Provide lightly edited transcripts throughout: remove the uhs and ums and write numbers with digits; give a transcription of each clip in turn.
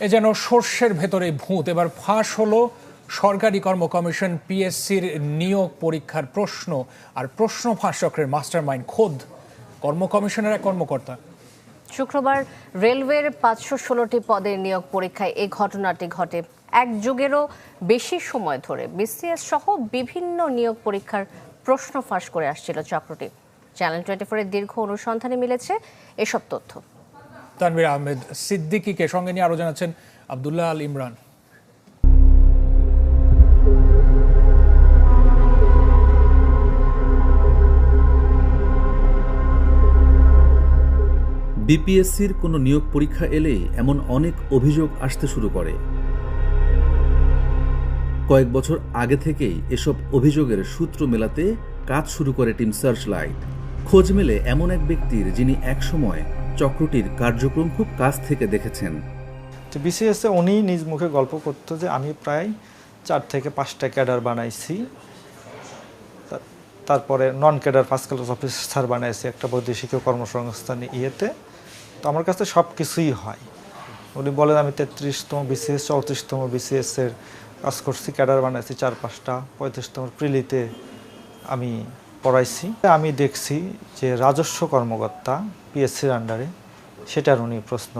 এ যেন সর্ষের ভেতরে ভূত। এবার ফাঁস হলো সরকারি কর্ম কমিশন পিএসসির নিয়োগ পরীক্ষার প্রশ্ন আর প্রশ্ন ফাঁস চক্রের মাস্টারমাইন্ড খোদ কর্ম কমিশনের এক কর্মকর্তা। শুক্রবার রেলওয়ের 516টি পদের নিয়োগ পরীক্ষায় এই ঘটনাটি ঘটে। এক যুগেরও বেশি সময় ধরে বিসিএস সহ বিভিন্ন নিয়োগ পরীক্ষার প্রশ্ন ফাঁস করে আসছিল চক্রটি। চ্যানেল 24-এর দীর্ঘ অনুসন্ধানে মিলেছে এসব তথ্য। তানভীর আহমেদ সিদ্দিকীকে সঙ্গে নিয়ে আরো জানাচ্ছেন আব্দুল্লাহ আল ইমরান। বিপিএসসির কোনো নিয়োগ পরীক্ষা এলেই এমন অনেক অভিযোগ আসতে শুরু করে। কয়েক বছর আগে থেকেই এসব অভিযোগের সূত্র মেলাতে কাজ শুরু করে টিম সার্চলাইট। খোঁজ মেলে এমন এক ব্যক্তির যিনি একসময় চক্রটির কার্যক্রম খুব কাছ থেকে দেখেছেন। বিসিএসে উনি নিজ মুখে গল্প করতো যে আমি প্রায় 4 থেকে 5টা ক্যাডার বানাইছি, তারপরে non cadre first class officer বানাইছি একটা বৈদেশিক কর্মসংস্থান ইয়েতে। তো আমার কাছে সব কিছুই হয়। উনি বলেন আমি 33তম বিসিএস 34তম বিসিএসের কাজ করছি, ক্যাডার বানাইছি 4-5টা, 35তম প্রিলিতে আমি পড়াইছি। আমি দেখছি যে রাজস্ব কর্মকর্তা পিএসসির আন্ডারে সেটার উনি প্রশ্ন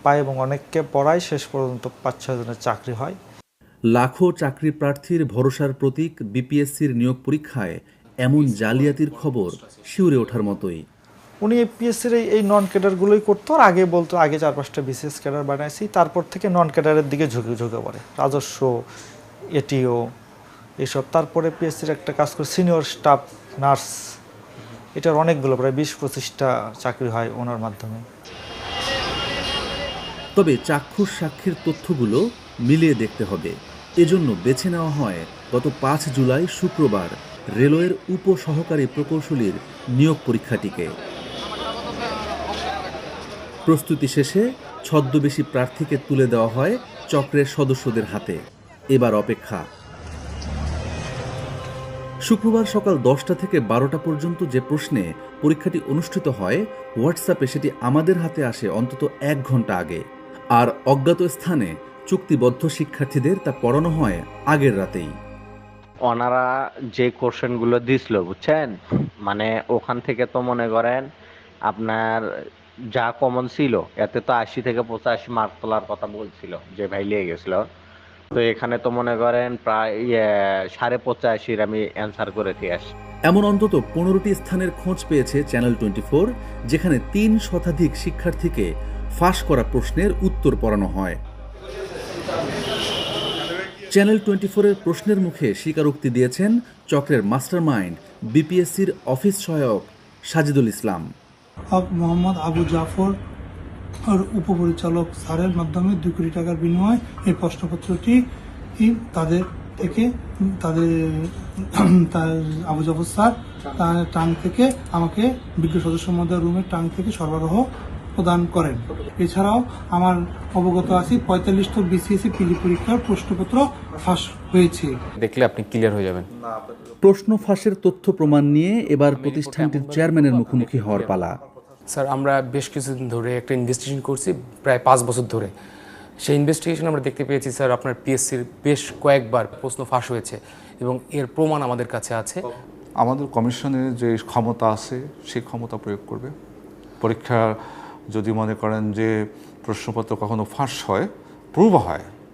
পায় এবং অনেককে পড়ায়, শেষ পর্যন্ত 5-6 জনের চাকরি হয়। লাখো চাকরি প্রার্থীর ভরসার প্রতীক বিপিএসসির নিয়োগ পরীক্ষায় এমন জালিয়াতির খবর শিউরে ওঠার মতোই। উনি পিএসসির এই নন ক্যাডারগুলোই করতো, আর আগে বলতো আগে 4-5টা বিসিএস ক্যাডার বানাইছি, তারপর থেকে নন ক্যাডারের দিকে ঝুঁকে পড়ে, রাজস্ব, এটিও এসব। তারপরে পিএসসির একটা কাজ করে সিনিয়র স্টাফ নার্স, এটার অনেকগুলো প্রায় 20-25টা চাকরি হয় ওনার মাধ্যমে। তবে চাক্ষুষ সাক্ষীর তথ্যগুলো মিলিয়ে দেখতে হবে। এজন্য বেছে নেওয়া হয় গত 5 জুলাই শুক্রবার রেলওয়ের উপসহকারী প্রকৌশলীর নিয়োগ পরীক্ষাটিকে। প্রস্তুতি শেষে ছদ্মবেশী প্রার্থীকে তুলে দেওয়া হয় চক্রের সদস্যদের হাতে। এবার অপেক্ষা। শুক্রবার সকাল 10টা থেকে 12টা পর্যন্ত যে প্রশ্নে পরীক্ষাটি অনুষ্ঠিত হয়, হোয়াটসঅ্যাপে সেটি আমাদের হাতে আসে অন্তত 1 ঘন্টা আগে। আর অজ্ঞাত স্থানে চুক্তিবদ্ধ শিক্ষার্থীদের তা পড়ানো হয় আগের রাতেই। ওনারা যে কোশ্চেনগুলো দিছিল বুঝছেন, মানে ওখান থেকে তো মনে করেন আপনার যা কমন ছিল এতে তো 80 থেকে 85 মার্ক তোলার কথা বলছিল যে ভাই লিয়ে গেছিল। তো এখানে তো মনে করেন প্রায় 85.5 আমি অ্যান্সার করে দিয়ে আসি। এমন অন্তত 15টি স্থানের খোঁজ পেয়েছে চ্যানেল 24, যেখানে 3 শতাধিক শিক্ষার্থীকে ফাঁস করা প্রশ্নের উত্তর পড়ানো হয়। চ্যানেল 24-এর প্রশ্নের মুখে স্বীকারোক্তি দিয়েছেন চক্রের মাস্টারমাইন্ড বিপিএসসির অফিস সহায়ক সাজিদুল ইসলাম। মোহাম্মদ আবু জাফর আর উপপরিচালক স্যারের মাধ্যমে 2 কোটি টাকার বিনিময়ে এই প্রশ্নপত্রটি তাদের থেকে আবু জাফর স্যার তার টাং থেকে আমাকে বিজ্ঞ সদস্য মহোদয় রুমের টাং থেকে সরবরাহ প্রদান করেন। এছাড়াও আমার অবগত আছি 45তম বিসিএসসি পিলি পরীক্ষার প্রশ্নপত্র ফাঁস হয়েছে। দেখলে আপনি ক্লিয়ার হয়ে যাবেন। প্রশ্ন ফাঁসের তথ্য প্রমাণ নিয়ে এবার প্রতিষ্ঠানটির চেয়ারম্যানের মুখোমুখি হওয়ার পালা। স্যার, আমরা বেশ কিছুদিন ধরে একটা ইনভেস্টিগেশন করছি, প্রায় 5 বছর ধরে। সেই ইনভেস্টিগেশন আমরা দেখতে পেয়েছি স্যার আপনার পিএসসির বেশ কয়েকবার প্রশ্ন ফাঁস হয়েছে এবং এর প্রমাণ আমাদের কাছে আছে। আমাদের কমিশনের যে ক্ষমতা আছে সেই ক্ষমতা প্রয়োগ করবে। পরীক্ষা যদি মনে করেন যে প্রশ্নপত্র কখনো ফাঁস হয়,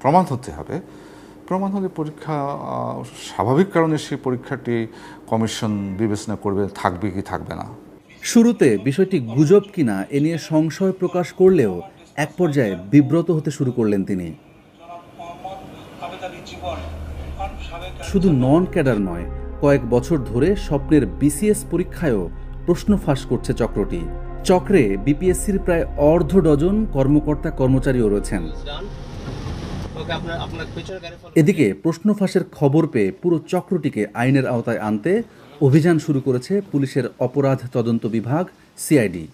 প্রমাণ হতে হবে, প্রমাণ হলে পরীক্ষা স্বাভাবিক কারণে সেই পরীক্ষাটি কমিশন বিবেচনা করবে থাকবে কি থাকবে না। শুরুতে বিষয়টি গুজব কিনা এ নিয়ে সংশয় প্রকাশ করলেও এক পর্যায়ে বিব্রত হতে শুরু করলেন তিনি। শুধু নন ক্যাডার নয়, কয়েক বছর ধরে স্বপ্নের বিসিএস পরীক্ষায়ও প্রশ্ন ফাঁস করছে চক্রটি। চক্রে বিপিএসসির প্রায় অর্ধ ডজন কর্মকর্তা কর্মচারীও রয়েছেন। এদিকে প্রশ্ন ফাঁসের খবর পেয়ে পুরো চক্রটিকে আইনের আওতায় আনতে অভিযান শুরু করেছে পুলিশের অপরাধ তদন্ত বিভাগ সিআইডি।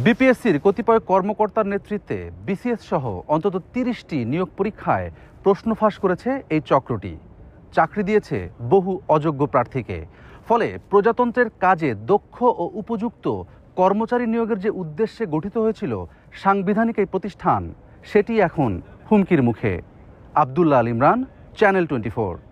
বিপিএসসির কতিপয় কর্মকর্তার নেতৃত্বে বিসিএস সহ অন্তত 30টি নিয়োগ পরীক্ষায় প্রশ্ন ফাঁস করেছে এই চক্রটি। চাকরি দিয়েছে বহু অযোগ্য প্রার্থীকে। ফলে প্রজাতন্ত্রের কাজে দক্ষ ও উপযুক্ত কর্মচারী নিয়োগের যে উদ্দেশ্যে গঠিত হয়েছিল সাংবিধানিক এই প্রতিষ্ঠান, সেটি এখন হুমকির মুখে। আব্দুল্লাহ আল ইমরান, চ্যানেল 24।